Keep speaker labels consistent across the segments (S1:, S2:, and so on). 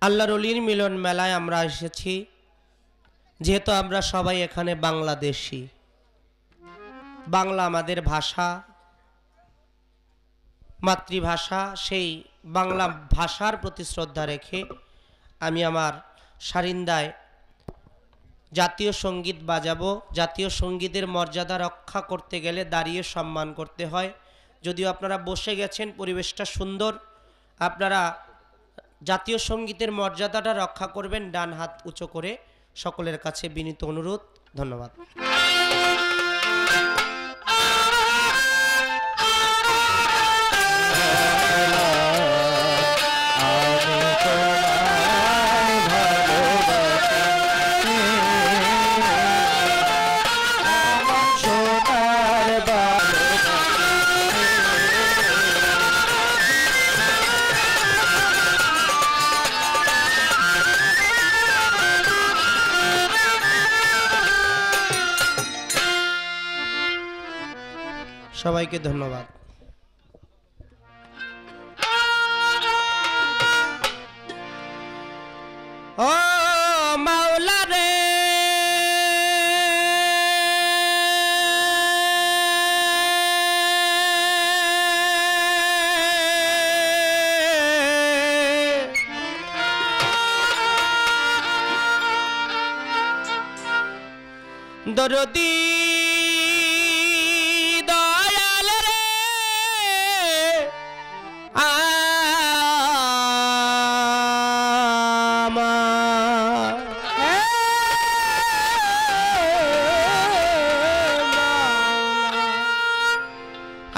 S1: আল্লাহর ওলির মিলন মেলায় আমরা এসেছি, যেহেতু আমরা সবাই এখানে বাংলাদেশি, বাংলা আমাদের ভাষা, মাতৃভাষা। সেই বাংলা ভাষার প্রতি শ্রদ্ধা রেখে আমি আমার সারিন্দায় জাতীয় সঙ্গীত বাজাবো। জাতীয় সঙ্গীতের মর্যাদা রক্ষা করতে গেলে দাঁড়িয়ে সম্মান করতে হয়। যদিও আপনারা বসে গেছেন, পরিবেশটা সুন্দর, আপনারা জাতীয় সঙ্গীতের মর্যাদাটা রক্ষা করবেন ডান হাত উঁচু করে। সকলের কাছে বিনীত অনুরোধ। ধন্যবাদ। সবাইকে ধন্যবাদ। ও মাওলা রে, দরদি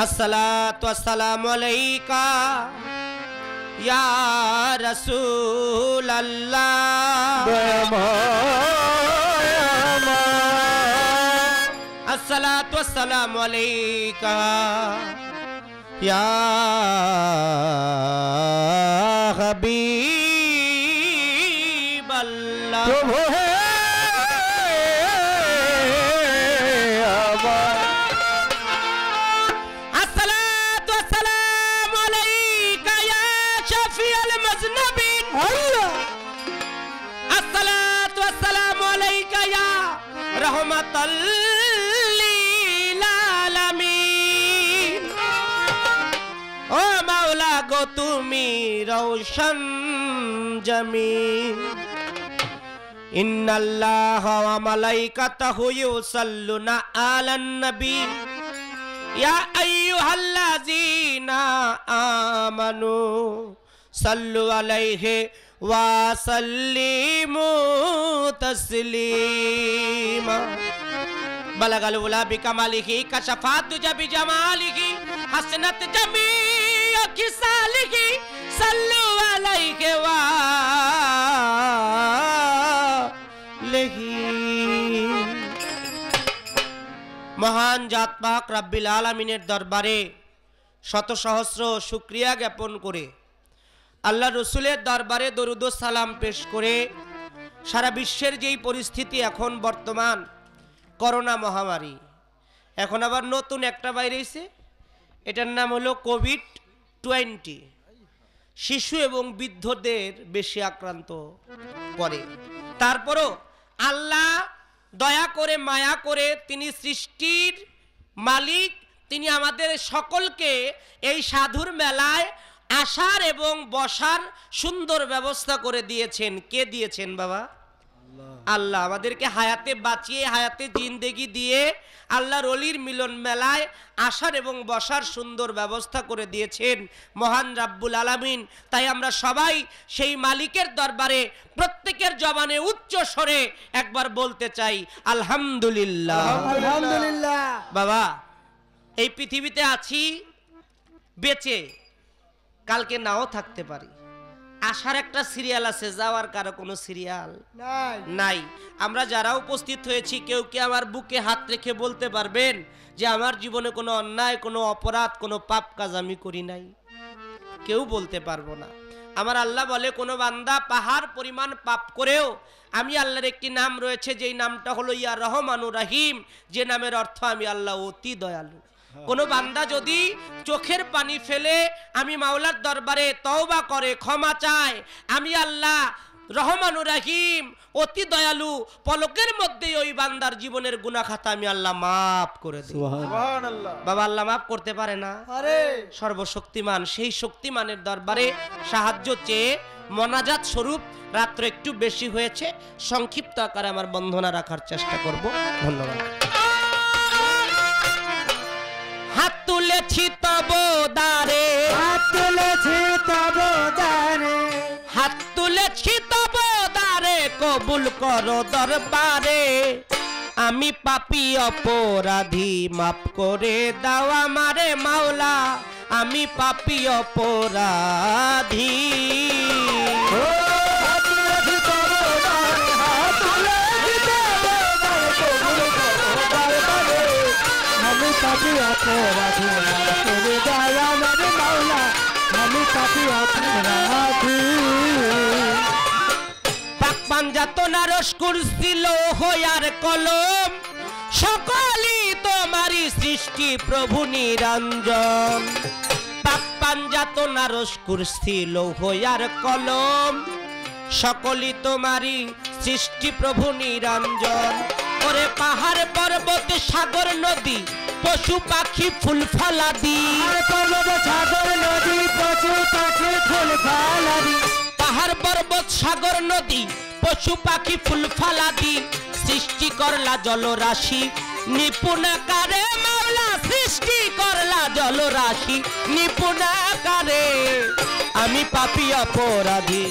S1: अस्सलातु वस्सलामु अलैका या रसूल अल्लाह, अस्सलातु वस्सलामु अलैका या हबीब अल्लाह। ओ मौला गो तुमी रोशन जमीन, इन्नल्लाह व मलाइकतहु युसल्लुना अलन नबी या अय्युहल्लज़ीना आमनू सल्लु अलैहि व सल्लिमू तस्लीमा। बलगल उला बिकमालिही कशफात दुजा बिजमालिही हसनत जमी किसालिही सल्लु अलैहि व लेही। महान जात पाक रब्बिल आलामीनेर दरबारे शत सहस्र शुक्रिया ज्ञापन करे, আল্লাহ রসুলের দরবারে দরুদ ও সালাম পেশ করে সারা বিশ্বের যেই পরিস্থিতি এখন বর্তমান, করোনা মহামারী, এখন আবার নতুন একটা বাইরেছে, এটার নাম হলো কোভিড-20। শিশু এবং বৃদ্ধদের বেশি আক্রান্ত করে। তারপরও আল্লাহ দয়া করে মায়া করে তিনি সৃষ্টির মালিক, তিনি আমাদের সকলকে এই সাধুর মেলায় আসার এবং বসার সুন্দর ব্যবস্থা করে দিয়েছেন। কে দিয়েছেন বাবা? আল্লাহ আমাদেরকে হায়াতে বাঁচিয়ে হায়াতে জিন্দেগি দিয়ে আল্লাহর ওলির মিলন মেলায় আসার এবং বসার সুন্দর ব্যবস্থা করে দিয়েছেন মহান রাব্বুল আলামিন। তাই আমরা সবাই সেই মালিকের দরবারে প্রত্যেকের জবানে উচ্চ স্বরে একবার বলতে চাই আলহামদুলিল্লাহ।
S2: আলহামদুলিল্লাহ।
S1: বাবা, এই পৃথিবীতে আছি বেঁচে, কালকে নাও থাকতে পারি। আসার একটা সিরিয়াল আছে, যাওয়ার কারো কোনো সিরিয়াল নাই। আমরা যারা উপস্থিত হয়েছি, কেউ কি আমার বুকে হাত রেখে বলতে পারবেন যে আমার জীবনে কোনো অন্যায়, কোনো অপরাধ, কোনো পাপ কাজ আমি করি নাই? কেউ বলতে পারবো না। আমার আল্লাহ বলে, কোনো বান্দা পাহাড় পরিমাণ পাপ করেও আমি আল্লাহর একটি নাম রয়েছে, যেই নামটা হলো ইয়া রহমানুর রহিম, যে নামের অর্থ আমি আল্লাহ অতি দয়ালু। কোনো বান্দা যদি চোখের পানি ফেলে আমি মাওলার দরবারে তওবা করে ক্ষমা চায়, আমি আল্লাহ রহমানুর রহিম অতি দয়ালু, পলকের মধ্যে ওই বান্দার জীবনের গুনাহ খাতা আমি আল্লাহ মাফ করে দিই। সুবহানাল্লাহ। বাবা আল্লাহ মাফ করতে পারে না? পারে। সর্বশক্তিমান সেই শক্তিমানের দরবারে সাহায্য চেয়ে মোনাজাত স্বরূপ রাত্র একটু বেশি হয়েছে, সংক্ষিপ্ত আকারে আমার বন্ধনা রাখার চেষ্টা করব। ধন্যবাদ। হাত তুলেছি তব দ্বারে, হাত তুলেছি তব দ্বারে, হাত তুলেছি তব দ্বারে, কবুল করো দরবারে। আমি পাপী অপরাধী, মাফ করে দাও আমারে মাওলা, আমি পাপী অপরাধী। পাঞ্জাতনারস কুরসি লৌহ আর কলম, সকলই তোমারই সৃষ্টি প্রভু নিরঞ্জন। পাঞ্জাতনারস কুরসি লৌহ আর কলম, সকলই তোমারই সৃষ্টি প্রভু নিরঞ্জন। ওরে পাহাড় পর্বত সাগর নদী পশু পাখি ফুল ফলাদি, সাগর নদী পশু পাখি ফুল ফলাদি, পাহাড় পর্বত সাগর নদী পশু পাখি ফুল ফলাদি, সৃষ্টি করলা জলরাশি নিপুণাকারে মাওলা, সৃষ্টি করলা জলরাশি নিপুণাকারে। আমি পাপী অপরাধী,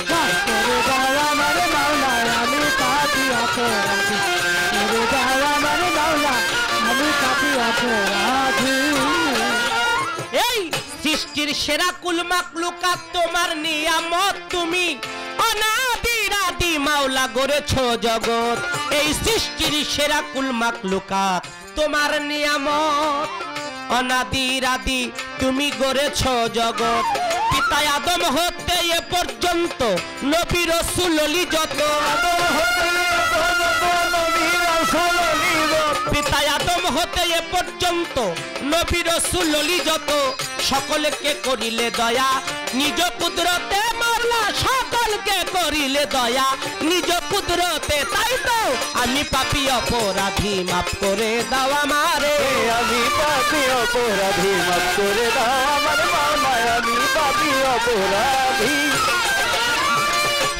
S1: আমার মাওলা আমি পাপী অপরাধী, আমার মাওলা আমি পাপী অপরাধী। এই সৃষ্টির সেরা কুল মাখলুকাত তোমার নিয়ামত, তুমি অনাদির আদি মাওলা গড়েছো জগৎ। এই সৃষ্টির সেরা কুল মাখলুকাত তোমার নিয়ামত, অনাদির আদি তুমি গড়েছো জগৎ। পিতা আদম হতে এ পর্যন্ত নবী রাসূল ওলি যত, পিতা আদম হতে এ পর্যন্ত নবী রাসূল ওলি যত, সকলকে করিলে দয়া নিজ কুদরতে মাওলা, সকলকে করিলে দয়া নিজ কুদরতে। তাই তো আমি পাপী অপরাধী, মাফ করে দাও আমারে, আমি পাপী অপরাধী, মাফ করে দাও আমার মাওলা, আমি পাপী অপরাধী।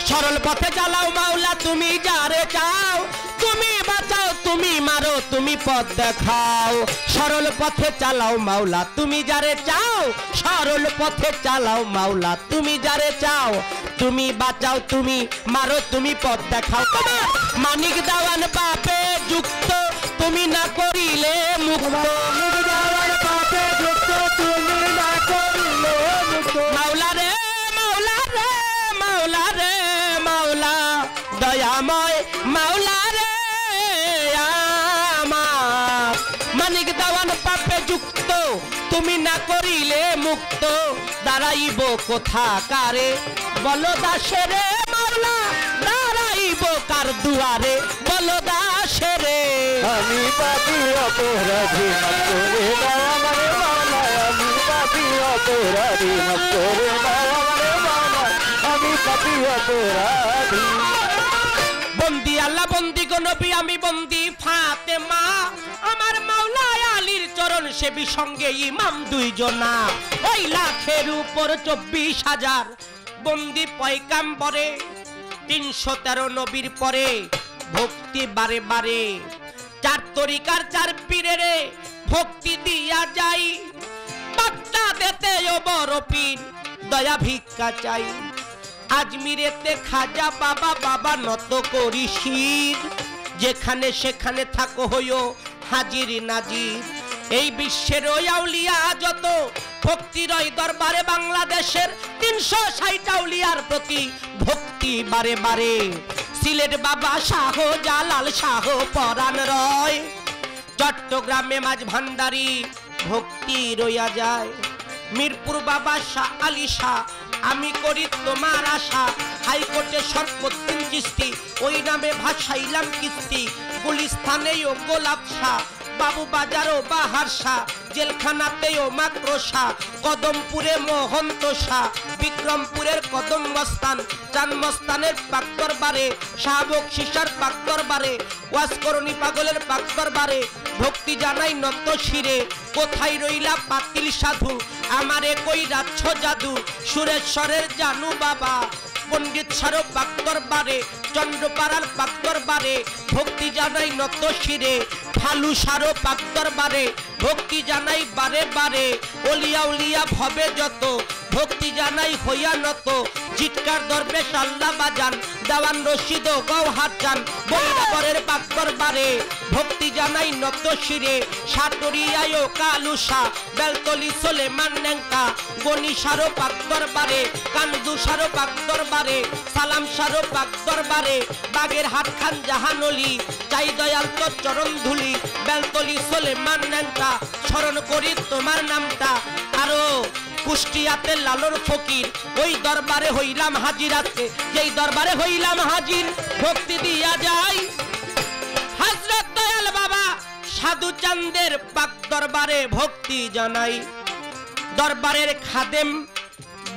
S1: সরল পথে চালাও মাওলা তুমি যারে চাও, তুমি বাঁচাও তুমি মারো তুমি পথ দেখাও। সরল পথে চালাও মাওলা তুমি যারে চাও, সরল পথে চালাও মাওলা তুমি যারে চাও। তুমি বাঁচাও তুমি মারো তুমি পথ দেখাও। তোমার মানিক দেওয়ান পাপে যুক্ত, তুমি না করিলে মুক্ত, পাপে যুক্ত তুমি না করিলে মুক্ত। মাওলা রে মাওলা রে মাওলা রে মাওলা, দয়াময় মাওলা রে আমার। মানিক দেওয়ান পাপে যুক্ত, তুমি না করিলে মুক্ত, দাঁড়াইব কোথা কারে বলো দাসেরে মাওলা, দাঁড়াইব কার দুয়ারে বলো দাসেরে। আমি পাপী অপরাধী, মাফ করে দাও আমারে মাওলা, আমি পাপী অপরাধী, মাফ করে দাও আমারে মাওলা, আমি পাপী অপরাধী। বন্দি আল্লাহ বন্দি গো নবী, আমি বন্দি ফাতেমা, আমার মাওলা আলীর চরণ সেবী সঙ্গে ইমাম দুইজনা। ওই লাখের উপর 24,000 বন্দি পয়গাম্বরে, 313 নবীর পরে ভক্তি বারে বারে, 4 তরিকার 4 পীরেরে ভক্তি দিয়া যাই। পাত্তা দেতে ও বড় পীর দয়া ভিক্ষা চাই। আজমিরেতে খাজা বাবা, বাবা নত করি শির, যেখানে সেখানে থাকো হইও হাজির নাজির। এই বিশ্বের ওই আউলিয়া যত ভক্তির ওই দরবারে, বাংলাদেশের 360 আউলিয়ার প্রতি ভক্তি বারে বারে। সিলেট বাবা শাহ জালাল শাহ পরাণ রয়, চট্টগ্রামে মাঝ ভান্ডারি ভক্তি রইয়া যায়। মিরপুর বাবা শাহ আলী শাহ, আমি করি তোমার আশা। হাইকোর্টে সর্বোত্তম কিস্তি, ওই নামে ভাসাইলাম কিস্তি। গুলিস্থানে ও গোলাপ শাহ, বাবু বাজার ও বাহার শাহ, জেলখানাতেও মাক্রোশা, কদমপুরে মহন্ত শাহ, বিক্রমপুরের কদম মস্তান, চান মস্তানের পাক দরবারে, শাহবকশিশার পাক দরবারে, ওয়াসকরণী পাগলের পাক দরবারে ভক্তি জানাই নত শিরে। কোথায় রইলা পাতিল সাধু, আমারে কই রাচ্ছ জাদু, সুরেশ্বরের জানু বাবা, পণ্ডিত সারো পাক দরবারে, চন্দ্রপাড়ার পাক দরবারে ভক্তি জানাই নত শিরে। ফালু সারো পাক দরবারে ভক্তি জানাই বারে বারে। ওলিয়া উলিয়া ভবে যত ভক্তি জানাই হইয়া নত। চিৎকার দরবেশ আল্লাহ বাজান, দেওয়ান রশিদ গৌহার চান, বৈরাবরের পাক দরবারে ভক্তি জানাই নত শিরে। সাটরিয়ায় কালুসা, বেলতলি সোলেমান নেংকা, গনি সারো পাক দরবারে, কান্দু সারো পাক দরবারে, সালাম সারো পাক দরবারে, বাগের হাট খান জাহানলি, চাই দয়াল তো চরণ ধুলি, বেলতলি সোলেমান নেংকা, স্মরণ করি তোমার নামটা। আরো কুষ্টিয়াতে লালর ফকির, ওই দরবারে হইলাম হাজির আজকে, যেই দরবারে হইলাম হাজির ভক্তি দিয়া যায়। হযরত দয়াল বাবা সাধু চাঁদের পাক দরবারে ভক্তি জানাই। দরবারের খাদেম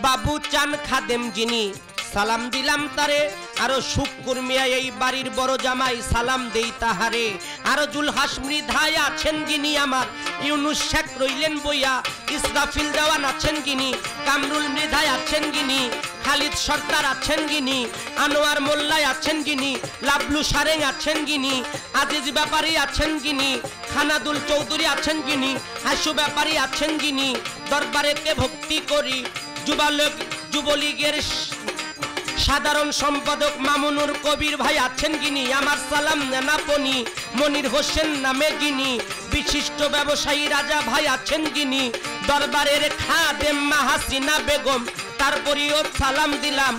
S1: বাবু চান খাদেম যিনি, সালাম দিলাম তারে। আরো শুকুর মিয়া এই বাড়ির বড় জামাই, সালাম দেই তাহারে। আরো জুলহাস মৃধায় আছেন যিনি আমার, ইউনুস শেখ রইলেন বইয়া, ইসরাফিল দেওয়ান আছেন যিনি, কামরুল মৃধায় আছেন যিনি, খালিদ সরকার আছেন যিনি, আনোয়ার মোল্লায় আছেন যিনি, লাবলু সারেং আছেন যিনি, আজিজ ব্যাপারী আছেন যিনি, খানাদুল চৌধুরী আছেন যিনি, হাসু ব্যাপারী আছেন যিনি। দরবারেতে ভক্তি করি। যুবলীগের সাধারণ সম্পাদক মামুনুর কবির ভাই আছেন যিনি, আমার সালাম নেনাপনি, মনির হোসেন নামে যিনি, বিশিষ্ট ব্যবসায়ী রাজা ভাই আছেন যিনি, দরবারের খাদেম মাহাসিনা বেগম, তারপরেও সালাম দিলাম।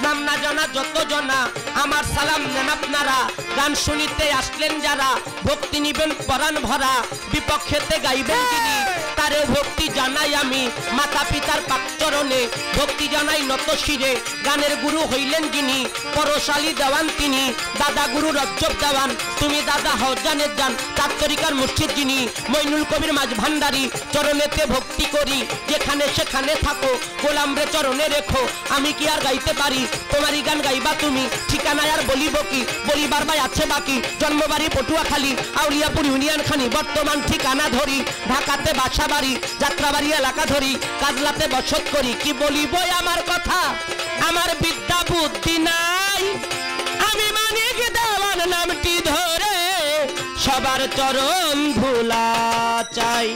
S1: নাম না জানা যত জনা আমার সালাম নেন আপনারা। গান শুনিতে আসলেন যারা ভক্তি নিবেন পরাণ ভরা, বিপক্ষেতে গাইবেন যিনি তারে ভক্তি জানাই আমি। মাতা পিতার পাক চরণে ভক্তি জানাই নত শিরে। গানের গুরু হইলেন যিনি পরশালী দেওয়ান তিনি, দাদা গুরু রজ্জব দেওয়ান, তুমি দাদা হও জানের জান। তার তরিকার মুর্শিদ যিনি মইনুল কবির মাঝ ভান্ডারী, চরণেতে ভক্তি করি যেখানে সেখানে থাকো, গোলামরে চরণে রেখো। আমি কি আর গাইতে পারি তোমারই গান গাইবা তুমি, ঠিকানায় আর বলিব কি, বলিবার ভাই আছে বাকি। জন্মবাড়ি পটুয়াখালী, আউলিয়াপুর ইউনিয়ন খানি, বর্তমান ঠিকানা ধরি ঢাকাতে বাসা বাড়ি, যাত্রাবাড়ি এলাকা ধরি, কাজলাতে বসত করি। কি বলিব আমার কথা, আমার বিদ্যা বুদ্ধি নাই, আমি মানিক দেওয়ান নামটি ধরে সবার চরণ ধুলা চাই।